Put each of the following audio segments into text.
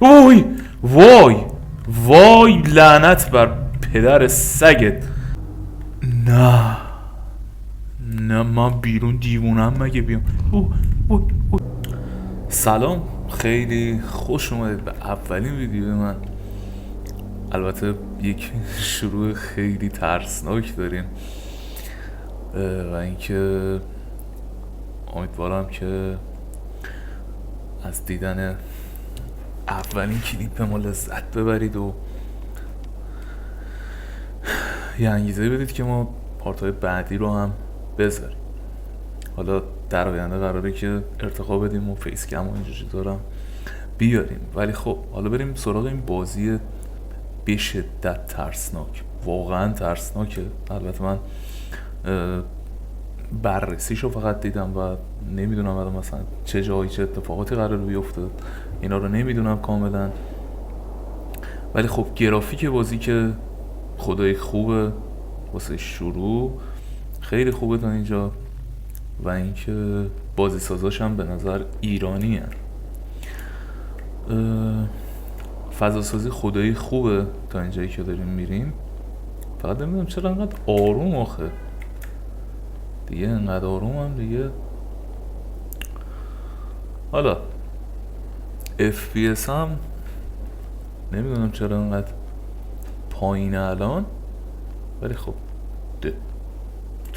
وای وای وای لعنت بر پدر سگت. نه نه من بیرون دیوونم مگه بیام. سلام، خیلی خوش اومدید به اولین ویدیو من. البته یک شروع خیلی ترسناک داریم و اینکه امیدوارم که از دیدن اولین کلیپ ما لذت ببرید و یه انگیزه بدید که ما پارت‌های بعدی رو هم بذاریم. حالا در آینده قراره که ارتقا بدیم و فیس کم و اینجور چیزا رو بیاریم، ولی خب حالا بریم سراغ این بازی به شدت ترسناک. واقعا ترسناکه. البته من بررسیشو فقط دیدم و نمیدونم الان مثلا چه جایی چه اتفاقاتی قراره بیفته، اینا رو نمیدونم کاملا. ولی خب گرافیک بازی که خدای خوبه واسه شروع، خیلی خوبه تا اینجا. و اینکه بازی سازاش هم به نظر ایرانی هن. فضاسازی خدایی خوبه تا اینجایی که داریم میریم. فقط نمیدونم چرا انقدر آروم آخه دیگه، انقدر آروم هم دیگه. حالا FPS هم نمیدونم چرا انقدر پایینه الان، ولی خب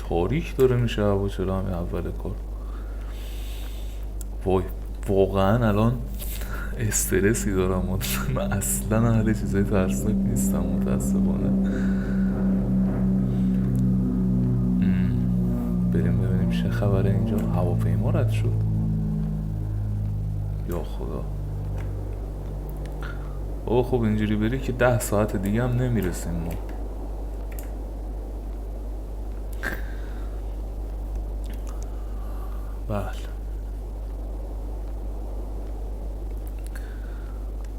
تاریک داره میشه و چرا همه اول کار. وای واقعا الان استرسی دارم. من اصلا اهل چیزای ترسناک نیستم متاسفانه. بریم ببینیم چه خبره اینجا. هواپیما رد شد یا خدا. او خب اینجوری بری که 10 ساعت دیگه هم نمیرسیم ما. بله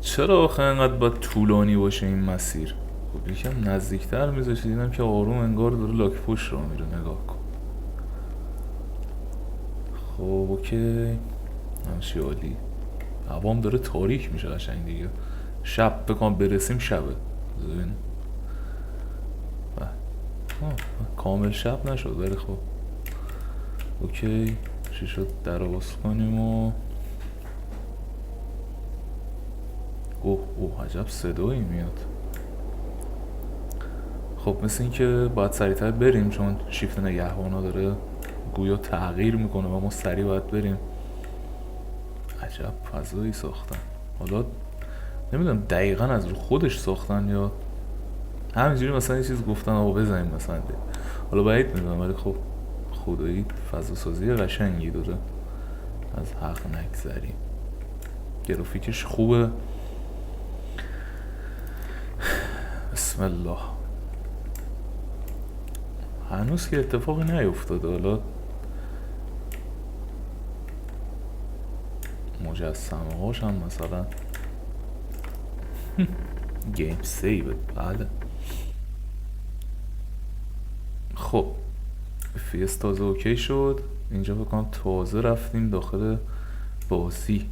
چرا آخه اینقدر باید طولانی باشه این مسیر؟ خب یکم نزدیکتر میذاشت دیدم که آروم انگار داره لاک پشت را میره. نگاه کن. خب اوکی همچی عالی. هوام داره تاریک میشه قشنگ دیگه. شب بکنم برسیم شبه. ببین کامل شب نشد ولی خب اوکی. چی شد؟ در رو باز کنیم و اوه عجب صدایی میاد. خب مثل این که باید سریعتر بریم چون شیفت نگهبانا داره گویا تغییر میکنه و ما سریع باید بریم. عجب فضایی ساختن. حالا نمیدونم دقیقا از رو خودش ساختن یا همینجوری مثلا یه چیز گفتن آقا بزنیم مثلا. حالا باید میدونم ولی خب خدایی فضا سازی قشنگی داره، از حق نگذریم. گرافیکش خوبه. بسم الله. هنوز که اتفاقی نیفتاده. حالا مجسمه هاش هم مثلا گیم سیو. بله خب فیس تازه اوکی شد. اینجا بکنم تازه رفتیم داخل بازی.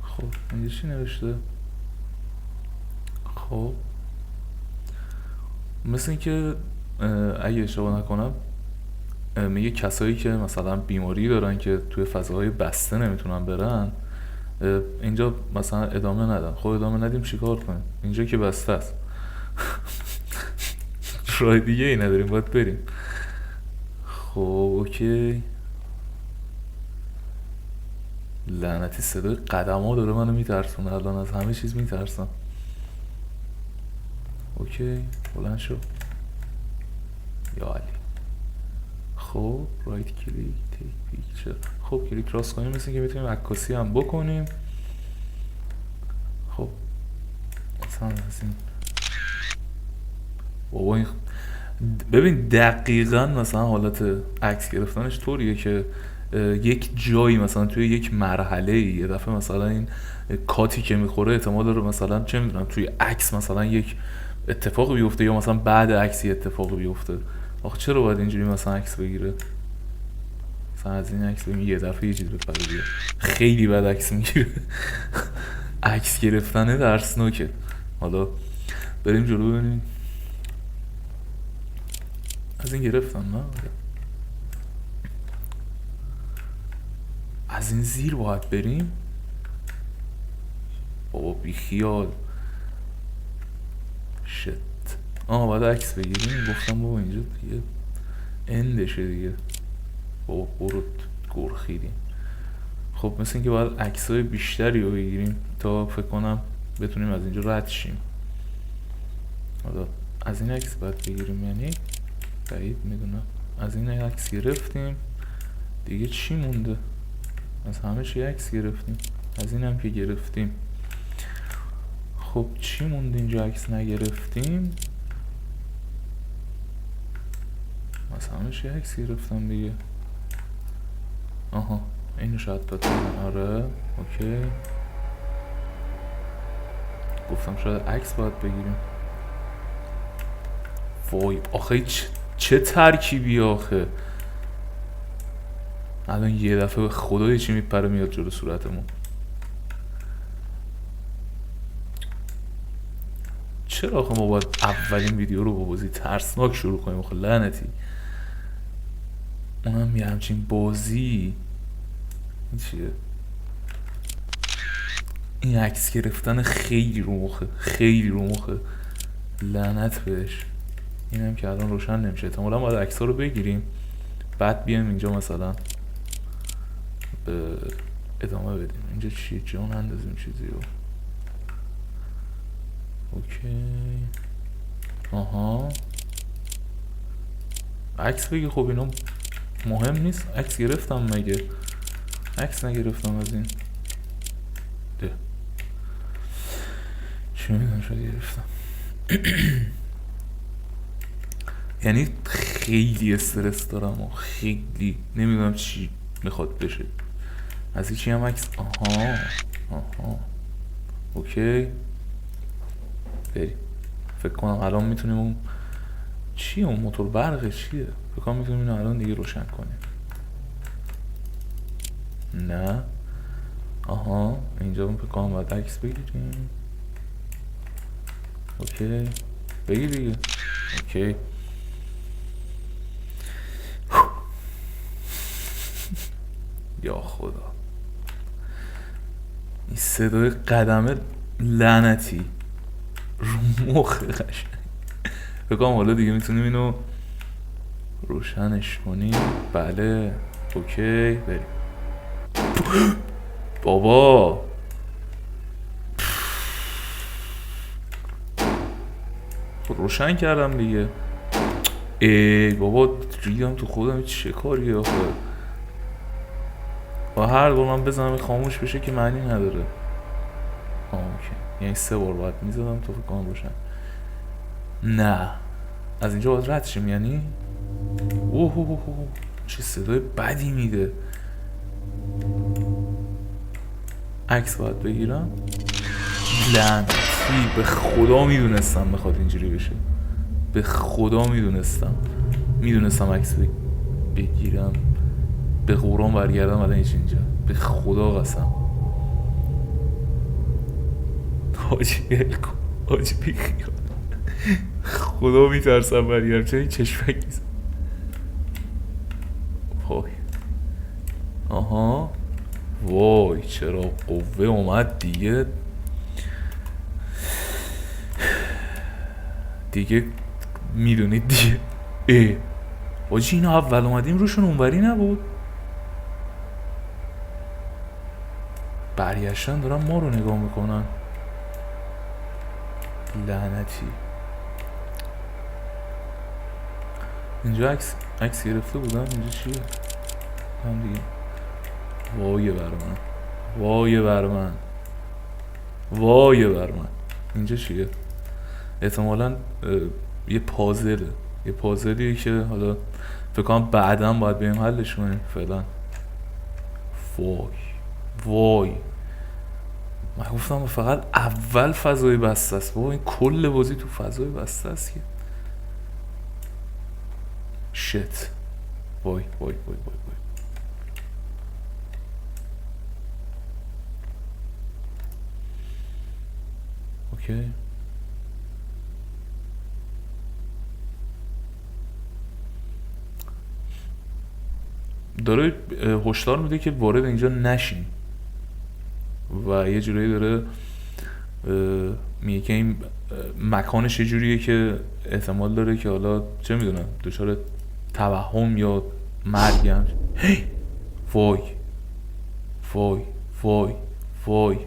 خب اینجا چی نوشته؟ خب مثل اینکه اگه اشتباه نکنم میگه کسایی که مثلا بیماری دارن که توی فضاهای بسته نمیتونن برن اینجا مثلا ادامه ندن. خب ادامه ندیم چیکار کنیم؟ اینجا که بسته است. راه دیگه ای نداریم باید بریم. خب اوکی. لعنتی صدای قدم ها داره منو میترسونه. الان از همه چیز میترسم. اوکی بلند شو یا علی. خب رایت کلیک تیک پیکچر. خب کلیک راست کنیم مثل که میتونیم عکاسی هم بکنیم. خب مثلا از این بابا این ببین دقیقا مثلا حالت عکس گرفتنش طوریه که یک جایی مثلا توی یک مرحله یه دفعه مثلا این کاتی که میخوره احتمال داره مثلا چه میدونم توی عکس مثلا یک اتفاقی بیفته یا مثلا بعد عکسی اتفاقی بیفته. آخه چرا باید اینجوری مثلا عکس بگیره؟ مثلا از این عکس ببین یه دفعه یه چیز بپره بیاد. خیلی بد عکس میگیره. عکس گرفتنه ترسناکه. حالا بریم جلو ببینیم. از این گرفتم نه؟ از این زیر باید بریم. بابا بیخیال. شت. باید عکس بگیریم. گفتم بابا اینجا دیگه اندشه دیگه. بابا برو گرخیدیم. خب مثل اینکه باید عکسای بیشتری رو بگیریم تا فکر کنم بتونیم از اینجا رد شیم. حالا از این عکس باید بگیریم، یعنی بعید میدونم. از این عکس گرفتیم دیگه چی مونده؟ از همه چی عکس گرفتیم، از این هم که گرفتیم. خب چی مونده اینجا عکس نگرفتیم؟ از همه چی عکس گرفتم دیگه. آها اینو شاید بتونم. آره اوکی. گفتم شاید عکس باید بگیریم. وای آخه چه ترکیبی آخه. الان یه دفعه به خدا یه چی میپره میاد جلو صورتمون. چرا آخه ما باید اولین ویدیو رو با بازی ترسناک شروع کنیم آخه لعنتی. اونم یه همچین بازی. این چیه؟ این عکس گرفتن خیلی رو مخه، خیلی رو مخه. لعنت بهش. اینم که الان روشن نمیشه. احتمالا باید عکس‌ها رو بگیریم بعد بیایم اینجا مثلا به ادامه بدیم. اینجا چیه؟ جان اندازیم چیزی رو. اوکی. آها عکس بگی. خب اینا مهم نیست. عکس گرفتم مگه؟ عکس نگرفتم از این. ده چی میدونم شاید گرفتم. یعنی خیلی استرس دارم و خیلی نمیدونم چی میخواد بشه. از این چی هم عکس. آها اوکی بریم. فکر کنم الان میتونیم اون چیه؟ اون موتور برقه چیه؟ فکر کنم میتونیم اینو الان دیگه روشن کنیم. نه آها اینجا فکر کنم باید عکس بگیریم. اوکی بگیر دیگه. اوکی یا خدا این صدای قدمه لعنتی رو مخ قشنگ. فکر کنم حالا دیگه میتونیم اینو روشنش کنیم. بله اوکی بریم. بابا روشن کردم دیگه. ای بابا ریدم تو خودم. چه کاریه آخه؟ با هر بار من بزنم خاموش بشه که معنی نداره. اوکی یعنی 3 بار باید میزدم تو فکر کنم روشن. نه از اینجا باید رد شیم یعنی. اوه چه صدای بدی میده. عکس باید بگیرم. لعنتی به خدا میدونستم میخواد اینجوری بشه. به خدا میدونستم عکس بگیرم. به قرآن برگردم الان اینجا. به خدا قسم. حاجی بیخیال. خدا میترسم برگردم. چرا این چشمک نیست؟ وای آها وای چرا قوه اومد دیگه میدونید دیگه. حاجی اینا اول اومدیم روشون اونوری نبود. برگشتن دارن ما رو نگاه میکنن. لعنتی. اینجا عکس گرفته بودم. اینجا چیه؟ هم دیگه. وای بر من. اینجا چیه؟ احتمالاً یه پازلیه که حالا فکر کنم بعداً باید بریم حلش کنیم. فعلا وای من گفتم فقط اول فضای بسته است. بابا این کل بازی تو فضای بسته است که شت. وای اوکی. داره هشدار میده که وارد اینجا نشین و یه جورایی داره میگه که این مکانش یه جوریه که احتمال داره که حالا چه میدونم دچار توهم یا مرگم. هی وای وای وای وای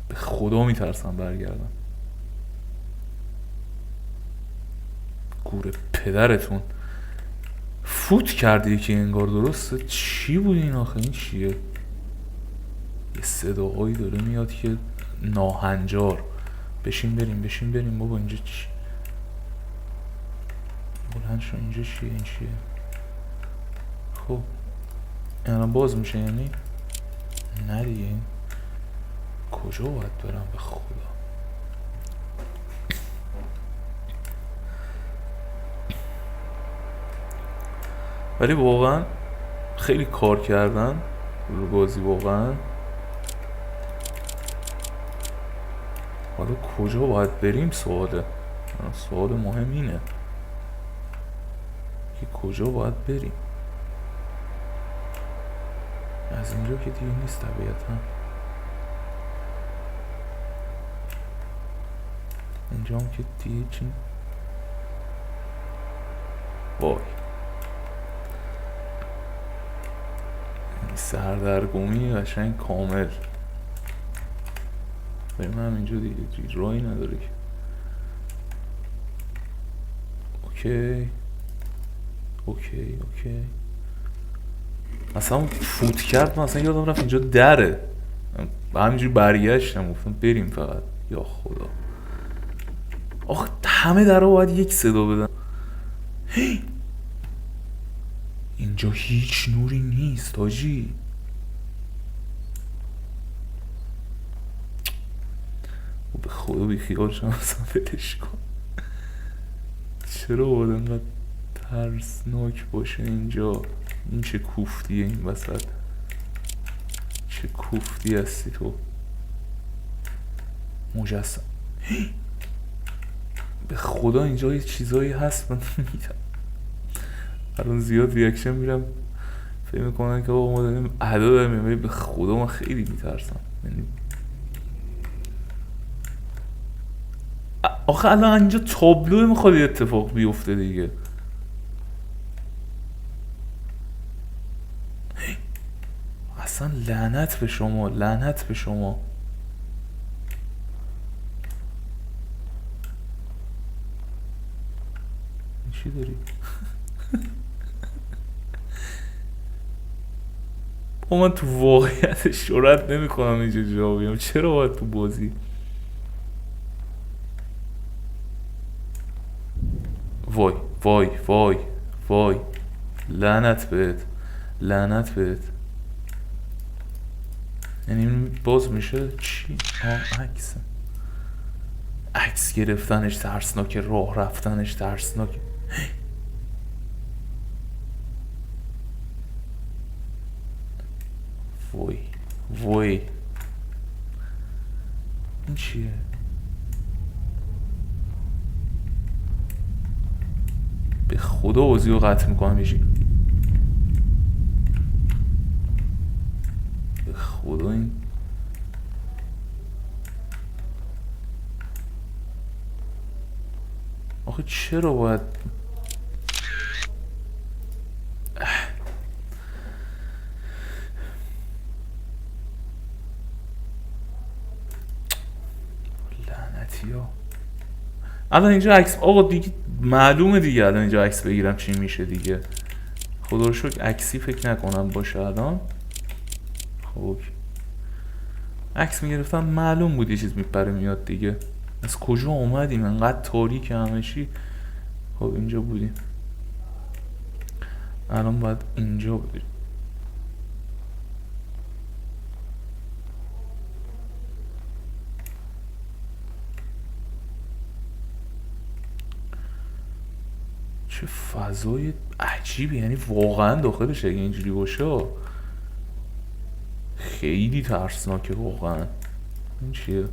به خدا میترسم برگردم. گوره پدرتون فوت کردی که انگار. درسته چی بود این آخه؟ این چیه؟ یه صداهایی داره میاد که ناهنجار. بشین بریم بابا. اینجا چی؟ بلند شو. اینجا چیه؟ این چیه؟ خب الان باز میشه یعنی؟ نه دیگه. این کجا باید برم به خدا؟ ولی واقعا خیلی کار کردن رو بازی واقعا. حالا کجا باید بریم؟ سوال مهم اینه که کجا باید بریم. از اینجا که دیگه نیست طبیعتا. اینجا هم که دیگه چی؟ وای سردرگمی قشنگ کامل. بریم هم اینجا دیگه راهی نداره که. اوکی اصلا فوت کرد. من اصلا یادم رفت اینجا دره. همینجوری برگشتم گفتم بریم فقط. یا خدا آخه همه در رو باید یک صدا بدن. اینجا هیچ نوری نیست حاجی. به خدا بی خیال شما اصلا بلش کن. چرا باید انقدر ترسناک باشه اینجا؟ این چه کوفتیه این وسط؟ چه کوفتی هستی تو مجسم. به خدا اینجا یه چیزایی هست من میدم. الان زیاد ریاکشن میرم فکر میکنن که ما داریم ادا داریم، ولی به خدا من خیلی میترسم. یعنی آخه الان اینجا تابلو میخواد اتفاق بیفته دیگه. اصلا لعنت به شما، لعنت به شما. چی داری؟ با من تو واقعیت جرئت نمیکنم اینجا جا بیام. چرا باید تو بازی؟ وای وای وای وای لعنت بهت، لعنت بهت. یعنی باز میشه چی؟ عکس گرفتنش ترسناکه، راه رفتنش ترسناکه. وای وای این چیه؟ به خدا بازی رو قطع میکنم یه به خدا. این آخه چرا باید لعنتی ها. الان اینجا عکس آقا دیگه معلومه دیگه. الان اینجا عکس بگیرم چی میشه دیگه؟ خدا رو شکر عکسی فکر نکنم باشه الان. خب عکس میگرفتم معلوم بود یه چیز میپره میاد دیگه. از کجا اومدیم انقدر تاریک همه چی؟ خب اینجا بودیم، الان باید اینجا بودیم. چه فضای عجیبی. یعنی واقعا داخلش اگه اینجوری باشه خیلی ترسناکه واقعا. این چیه؟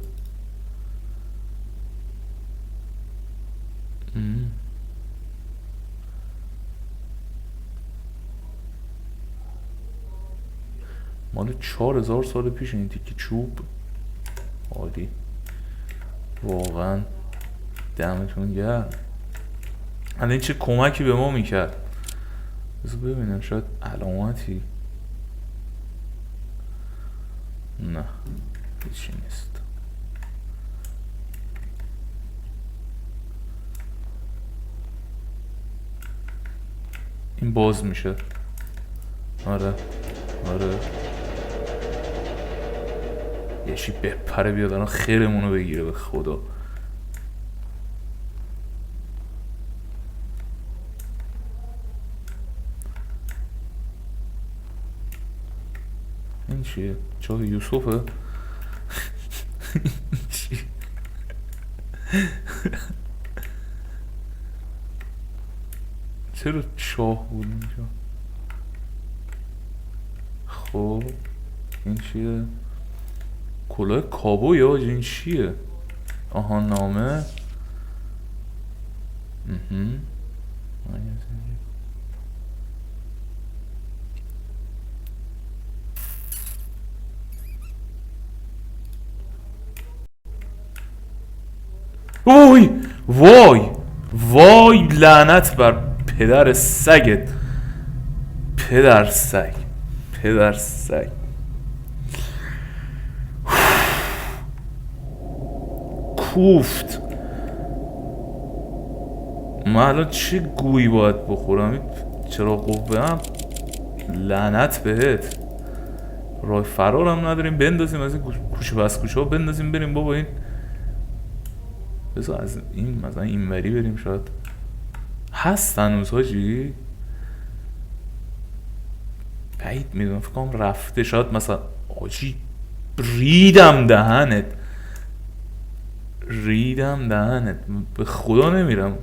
مال 4000 سال پیش این تیکی چوب. عالی واقعا، دمتون گرم. الان چه کمکی به ما میکرد. بذار ببینم شاید علامتی. نه هیچی نیست. این باز میشه. آره یه چی بپره بیاد الان خیرمونو بگیره به خدا. این چیه؟ چاه یوسفه؟ چی؟ چرا چاه بود اینجا؟ خب این چیه؟ کلاه کابو یا این چیه؟ آها نامه. اوی وای لعنت بر پدر سگت. پدر سگ کوفت. من الان چه گویی باید بخورم؟ چرا قوه هم لعنت بهت. راه فرارم نداریم، بندازیم از این کوچه بس کوچه ها بندازیم بریم بابا. این بذار از این مثلا این وری بریم، شاید هست هنوز حاجی. بعید میدونم، فکر کنم رفته. شاید مثلا حاجی ریدم دهنت به خدا نمیرم،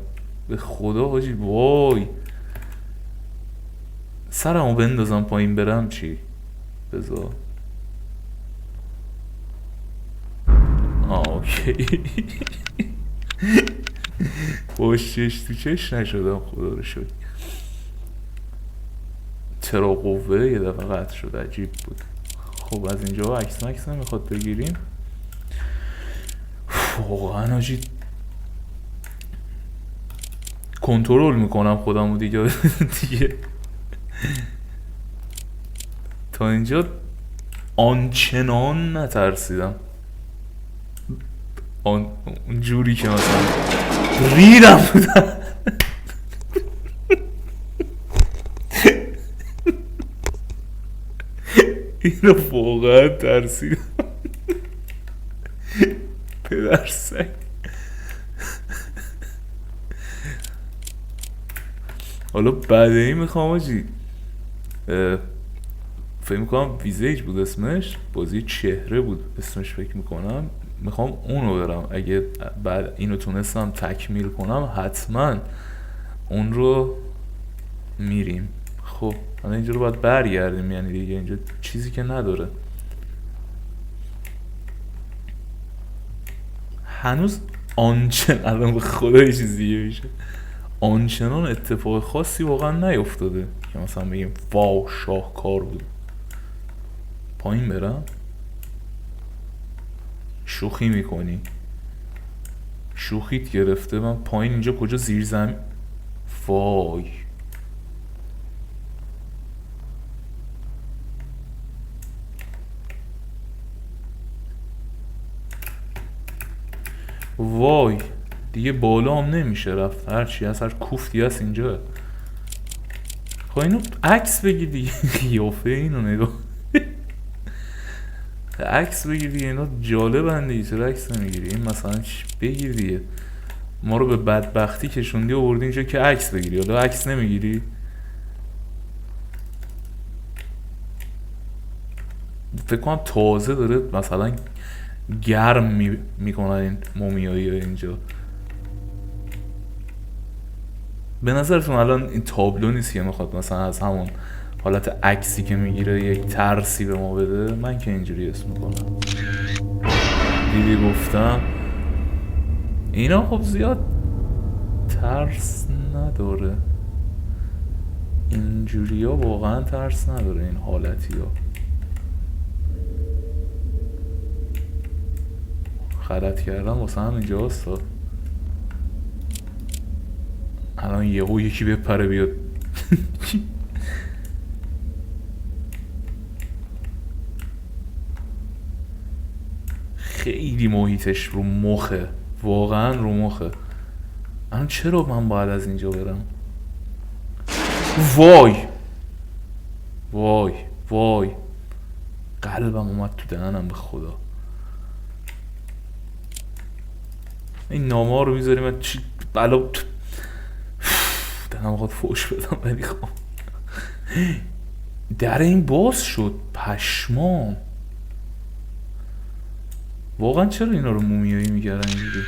به خدا حاجی. وای سرمو بندازم پایین برم چی؟ بذار اوکی. باش چش تو چش نشدم خدا رو شکر. چرا قوه یه دفعه قطع شد، عجیب بود. خب از اینجا عکس مکس نمیخواد بگیریم واقعا حاجی. کنترل میکنم خودمو دیگه. تا اینجا آنچنان نترسیدم، اونجوری که مثلا ریدم بودم. اینو واقعا ترسیدم. پدر سگ. حالا بعد این میخوام آجی، فکر میکنم ویزیج بود اسمش، بازی چهره بود اسمش فکر میکنم. میخوام اونو برم، اگه بعد اینو تونستم تکمیل کنم حتما اون رو میریم. خب حالا اینجا رو باید برگردیم، یعنی دیگه اینجا چیزی که نداره. هنوز الان به خدا یه چیز دیگه میشه. آنچنان اتفاق خاصی واقعا نیفتاده که مثلا بگیم واو شاهکار بود. پایین برم؟ شوخی میکنی؟ شوخیت گرفته؟ من پایین اینجا کجا؟ زیر زمین؟ وای وای دیگه بالا هم نمیشه رفت، هرچی هست هر کوفتی هست اینجا. خب اینو عکس بگیر دیگه. قیافه اینو نگاه. عکس بگیر دیگه، اینا جالبن دیگه، چرا عکس نمیگیری؟ این مثلا بگیر دیگه. ما رو به بدبختی کشوندی و بردی اینجا که عکس بگیری، حالا عکس نمیگیری. فکر کنم تازه داره مثلا گرم میکنن این مومیایی اینجا. به نظرتون الان این تابلو نیست که میخواد مثلا از همون حالت عکسی که میگیره یک ترسی به ما بده، من که اینجوری اسم میکنم. دیدی گفتم اینا خب زیاد ترس نداره، اینجوری ها واقعا ترس نداره این حالتی ها. غلط کردم واسه هم اینجا هستا. الان یهو یکی بپره بیاد خیلی محیطش رو مخه، واقعا رو مخه. الان چرا من باید از اینجا برم؟ وای وای وای قلبم اومد تو دهنم به خدا. این نامه رو میذاری من چی بلا دهنم خواهد فوش بدم ولی خب در این باز شد. پشمام واقعا چرا اینا رو مومیایی میکردن اینجوری؟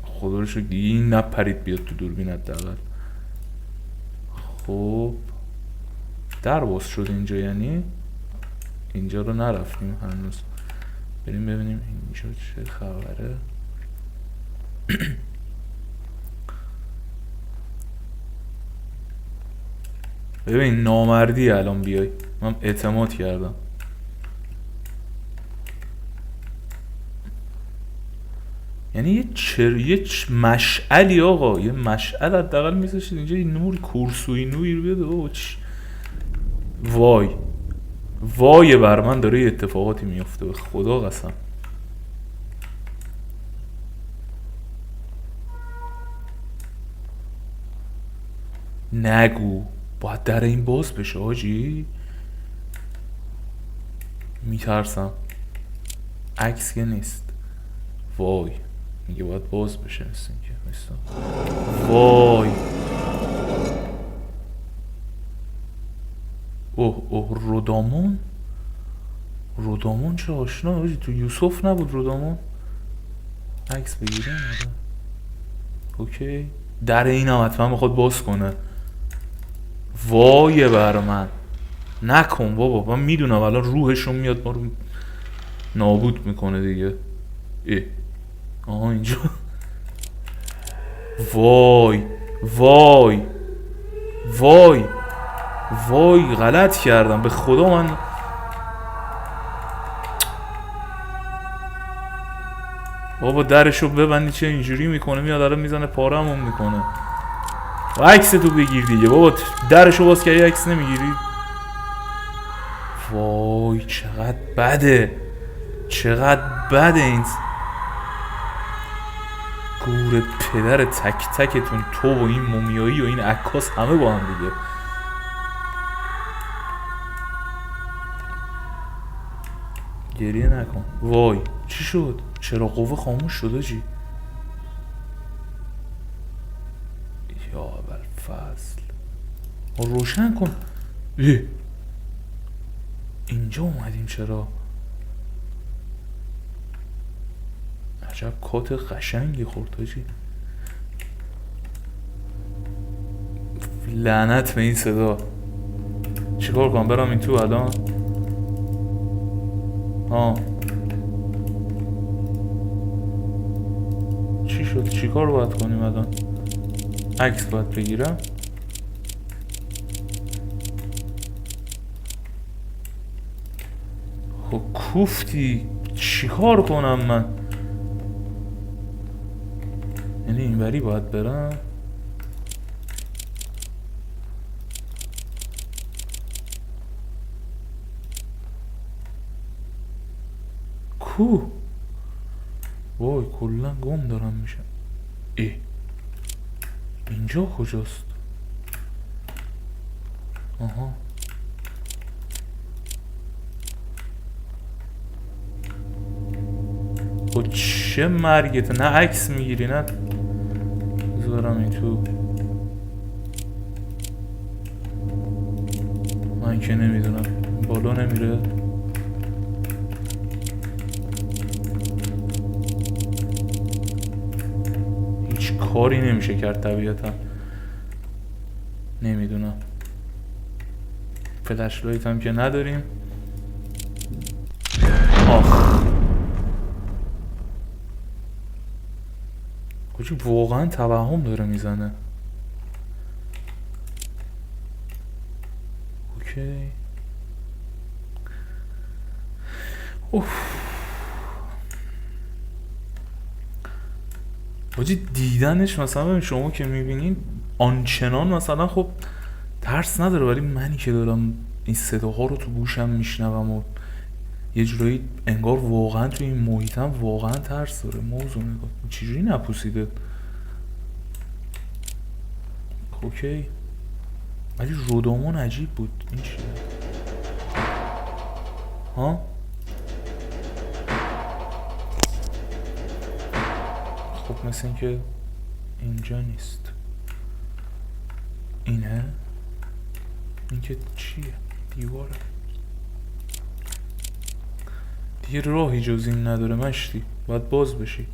خدا رو شکر دیگه این نپرید بیاد تو دوربینت دقیقا. خب در باز شد اینجا، یعنی اینجا رو نرفتیم هنوز. بریم ببینیم اینجا چه خبره. ببین نامردی الان بیای، من اعتماد کردم. یعنی یه مشعلی آقا، یه مشعل حداقل میذاشید اینجا، این نور کورسوی نوری رو بیاد. وای وای بر من داره یه اتفاقاتی میفته به خدا قسم. نگو باید در این باز بشه حاجی. میترسم عکس که نیست. وای میگه باید باز بشه مثل این که وای اوه رودامون چه آشنا حاجی. تو یوسف نبود رودامون؟ عکس بگیرم اوکی. در این هم حتما میخواد باز کنه. وای بر من نکن بابا، من میدونم الان روحشون میاد ما رو نابود میکنه دیگه. آها اینجا وای وای وای وای غلط کردم به خدا. من بابا درشو ببندی چه اینجوری میکنه، میاد داره میزنه پارمون میکنه. عکس تو بگیر دیگه بابا، درشو باز کردی عکس نمیگیری. وای چقدر بده، چقدر بده این گور پدر تک تکتون، تو و این مومیایی و این عکاس همه با هم دیگه. گریه نکن. وای چی شد؟ چرا قوه خاموش شده جی؟ یا ابوالفضل روشن کن. اینجا اومدیم چرا؟ عجب کات قشنگی خورد حاجی. لعنت به این صدا. چیکار کنم برم این تو الان؟ چی شد؟ چیکار باید کنیم الان؟ عکس باید بگیرم؟ خب کوفتی چیکار کنم من؟ یعنی اینوری باید برم؟ کو؟ وای کلا گم دارم میشم. اینجا کجاست؟ آها خود چه مرگته؟ نه عکس میگیری نه بذارم این تو. من که نمیدونم بالا نمیره. هیچ کاری نمیشه کرد طبیعتا. نمیدونم فلش لایت هم که نداریم. آخ کجی واقعا توهم داره میزنه. اوکی اوف باجی دیدنش مثلا شما که میبینین آنچنان مثلا خب ترس نداره، ولی منی که دارم این صداها رو تو گوشم میشنوم و یه جورایی انگار واقعا تو این محیطم واقعا ترس داره. موضوع نگاه چجوری نپوسیده. اوکی ولی رودامون عجیب بود. این چیه ها؟ خب مثل این که اینجا نیست. اینه؟ این که چیه؟ دیواره دیگه، راهی جز این نداره مشتی، باید باز بشی.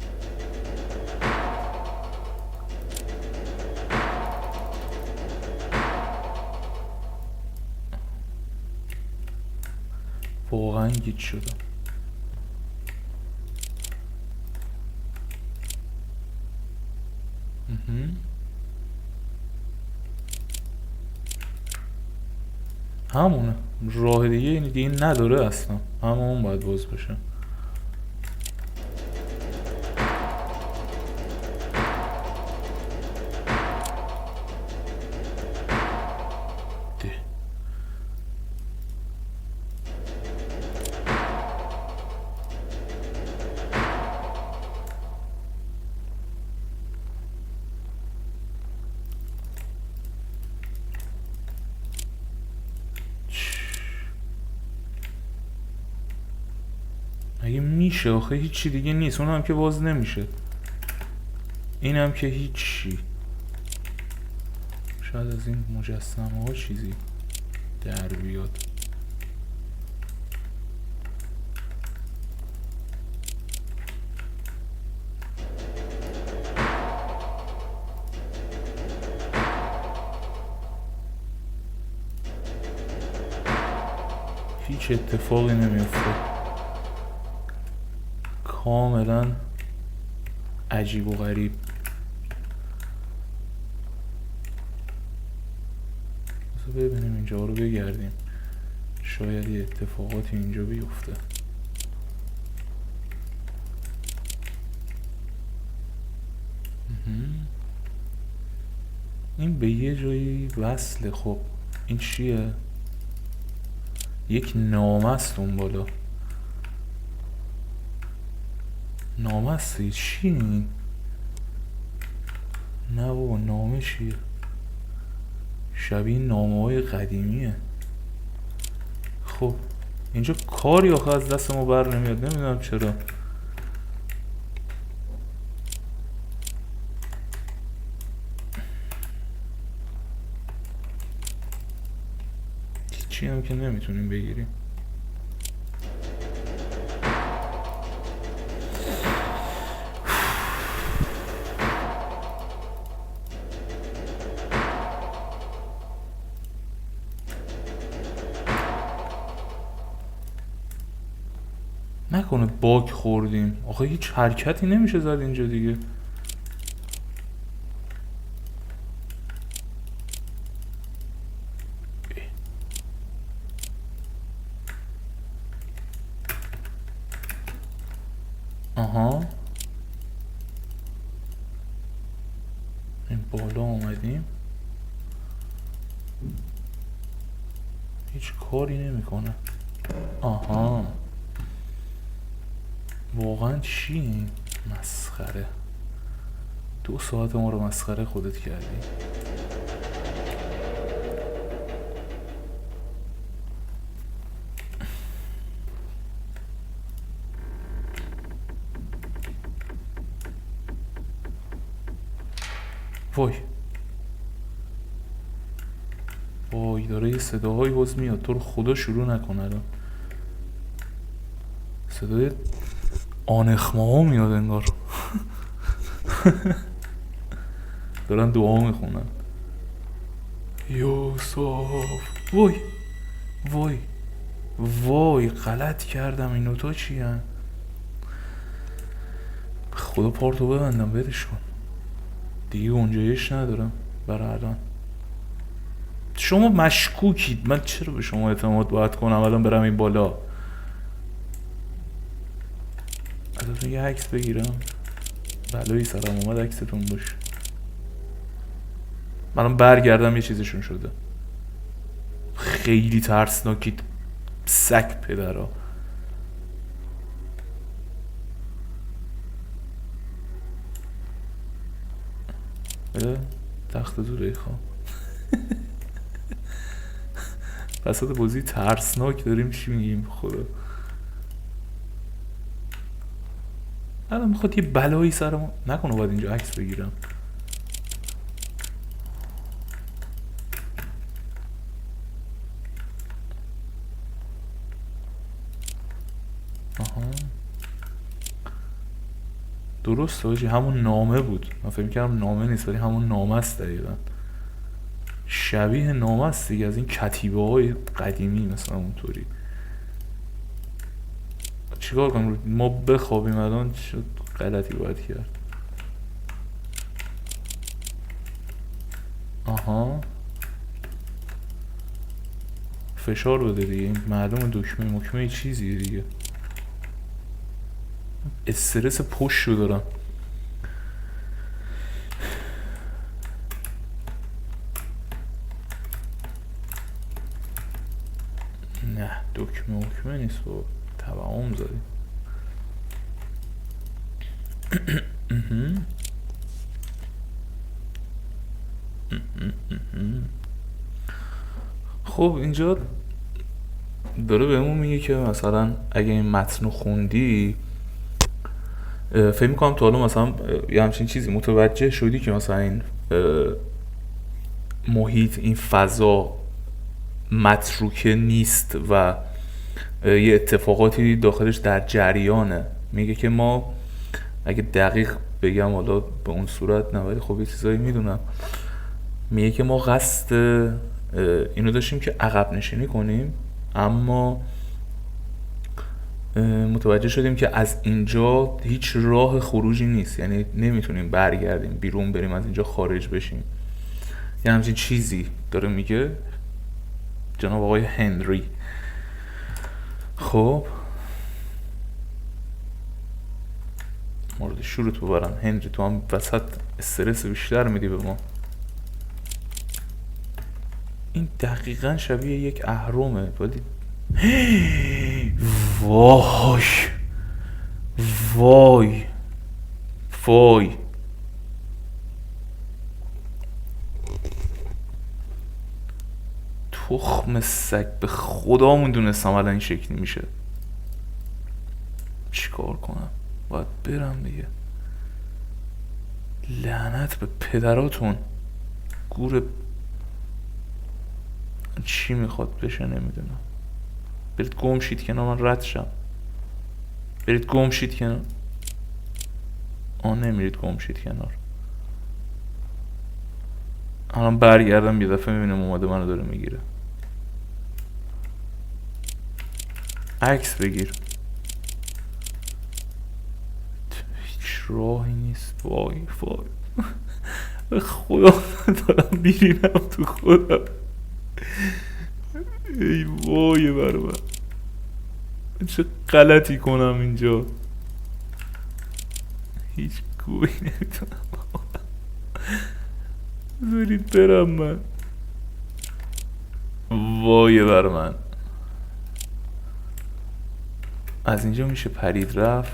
واقعا گیج شدم. همونه راه دیگه نداره اصلا، همون باید باز بشه. اگه میشه آخه هیچی دیگه نیست. اون هم که باز نمیشه، این هم که هیچی. شاید از این مجسمه ها چیزی در بیاد. هیچ اتفاقی نمیفته، کاملا عجیب و غریب. ببینیم اینجا رو بگردیم، شاید یه اتفاقاتی اینجا بیفته. این به یه جایی وصله. خب این چیه؟ یک نامه است اون بالا. نامه است؟ چی این؟ نه بابا نامه چیه؟ شبیه نامه های قدیمیه. خب اینجا کاری آخه از دست ما بر نمیاد، نمیدونم چرا. هیچی هم که نمیتونیم بگیریم. نکنه باگ خوردیم. آخه هیچ حرکتی نمیشه زد اینجا دیگه. آها این بالا اومدیم، هیچ کاری نمیکنه. آها واقعا چی این؟ مسخره. 2 ساعت ما رو مسخره خودت کردی. وای داره یه صداهایی باز میاد. تو رو خدا شروع نکنه الان. صدای آنخمه ها میاد انگار. دارن دعا میخونن. یوسف. وای وای وای غلط کردم. این نوتا چی هن؟ خدا پارتو ببندم بدش کن دیگه، گنجایش ندارم برای الان. شما مشکوکید، من چرا به شما اعتماد باید کنم الان برم این بالا؟ ازتون یه عکس بگیرم، بلایی سرم اومد عکستون باشه. منم برگردم یه چیزشون شده. خیلی ترسناکید سگ پدرها. تخت دوره خواه وسط بازی ترسناک داریم چی میگیم خدا. الان میخواد یه بلایی سرم نکنه باید اینجا عکس بگیرم. آها درست هاجی همون نامه بود. من فکر می‌کردم نامه نیست ولی همون نامه است دقیقا. شبیه نامه است دیگه، از این کتیبه های قدیمی مثلا اونطوری. چیکار کنم ما بخوابیم الان؟ شد غلطی باید کرد. آها فشار بده دیگه، این معلومه دکمه مکمه چیزیه دیگه. استرس پشت رو دارم. نه دکمه مکمه نیست با توهم زدیم. خب اینجا داره بهمون میگه که مثلا اگه این متن رو خوندی، فکر میکنم تا حالا مثلا یه همچین چیزی متوجه شدی که مثلا این محیط، این فضا متروکه نیست و یه اتفاقاتی داخلش در جریانه. میگه که ما اگه دقیق بگم حالا به اون صورت نه ولی خب یه چیزایی میدونم، میگه که ما قصد اینو داشتیم که عقب نشینی کنیم اما متوجه شدیم که از اینجا هیچ راه خروجی نیست، یعنی نمیتونیم برگردیم بیرون بریم از اینجا خارج بشیم. یه همچین چیزی داره میگه جناب آقای هنری. خب مورد شروط ببرن. هنری تو هم وسط استرس بیشتر میدی به ما. این دقیقا شبیه یک اهرمه ولی وای وای وای تخم سگ، به خدامون دونستم الان این شکلی میشه. چیکار کنم؟ باید برم دیگه. لعنت به پدراتون. گور چی میخواد بشه نمیدونم. برید گم شید کنار، من رد شم. برید گم شید کنار. نمیرید گم شید کنار. الان برگردم یه دفعه میبینم اومده منو داره میگیره. عکس بگیر. هیچ راهی نیست. وای وای به خدا دارم میرینم تو خودم. ای وای بر من، چه غلطی کنم اینجا. هیچ گویی نمیتونم بذارید برم من. وای بر من. از اینجا میشه پرید رفت.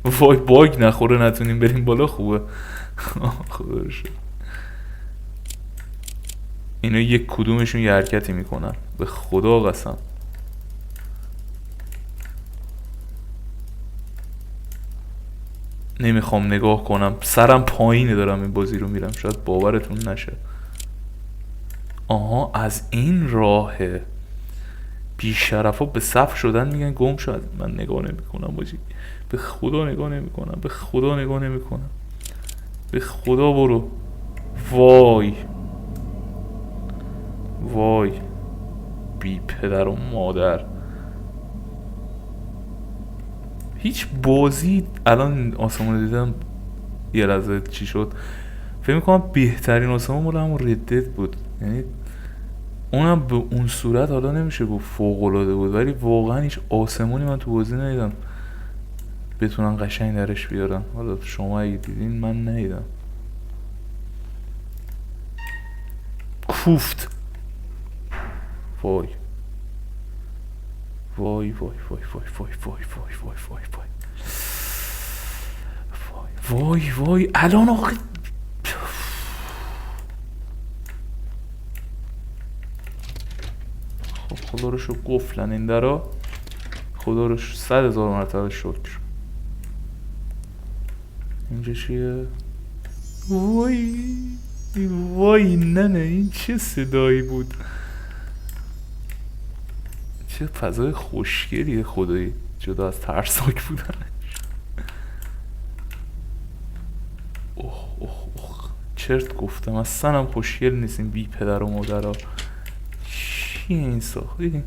وای باگ نخوره نتونیم بریم بالا. خوبه خدا رو شکر. اینا یک کدومشون یه حرکتی میکنن به خدا قسم. نمیخوام نگاه کنم، سرم پایینه دارم این بازی رو میرم، شاید باورتون نشه. آها از این راهه. بیشرفا به صف شدن میگن گم شد. من نگاه نمیکنم باجی، به خدا نگاه نمیکنم، به خدا نگاه نمیکنم، به خدا برو. وای وای بی پدر و مادر. هیچ بازی الان آسمون رو دیدم یه لحظه چی شد، فکر میکنم بهترین آسمون مال همون ردت بود. یعنی اونم به اون صورت حالا نمیشه گفت فوق‌العاده بود، ولی واقعا هیچ آسمونی من تو بازی ندیدم بتونن قشنگ درش بیارن. حالا شما اگه دیدین، من ندیدم. کوفت. وای وای وای وای وای وای وای وای وای وای وای وای وای. الان آخه خب خدا رو شکر قفلن این درا، خدا رو 100,000 مرتبه شکر. اینجا چیه؟ وای وای نه این چه صدایی بود، چه فضای خوشگلیه خدایی، جدا از ترسناک بودن. اوه اوه اوه چرت گفتم، اصلا هم خوشگل نیستیم بی پدر و مادرها. چیه این ساختی؟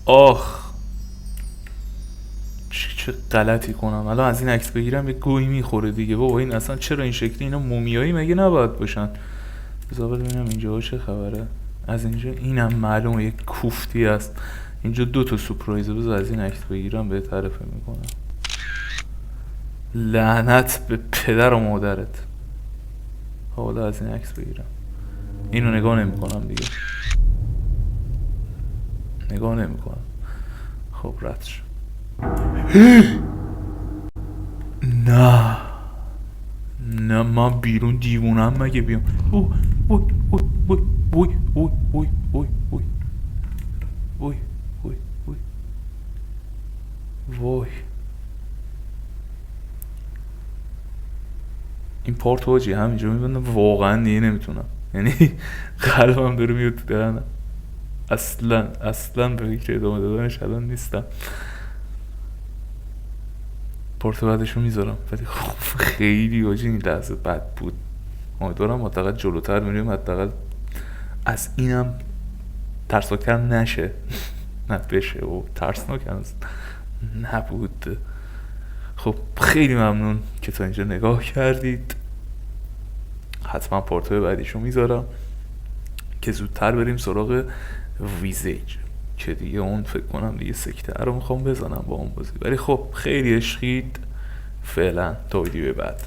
آخ چه غلطی کنم الان از این عکس بگیرم یه گوی میخوره دیگه. بابا این اصلا چرا این شکلی؟ اینا مومیایی مگه نباید باشن؟ بذار ببینم اینجا چه خبره. از اینجا اینم معلومه یک کوفتی است. اینجا 2 تا سورپرایزه. بذار از این عکس بگیرم بهتره فکر میکنم. لعنت به پدر و مادرت. حالا از این عکس بگیرم. اینو نگاه نمیکنم دیگه، نگاه نمیکنم. خب رد شد. نه نه من بیرون دیوونم مگه بیام؟ اوی اوی اوی اوی اوی اوی اوی اوی اوی اوی اوی وای. این پارت واجی همینجا میبندم واقعا دیگه نمیتونم، یعنی قلبم داره میاد تو دهنم. اصلا به فکر ادامه دادنش الان نیستم. پارت بعدشو میذارم، ولی خب خیلی واجی این لحظه بد بود. امیدوارم حداقل جلوتر میریم، حداقل از اینم ترسناکتر نشه. نه بشه و ترسناک هنوز نبود. خب خیلی ممنون که تا اینجا نگاه کردید. حتما پارت‌های بعدیشو میذارم که زودتر بریم سراغ ویزیج، که دیگه اون فکر کنم دیگه سکته رو میخوام بزنم با اون بازی. ولی خب خیلی عشقید. فعلا تا ویدیو بعد.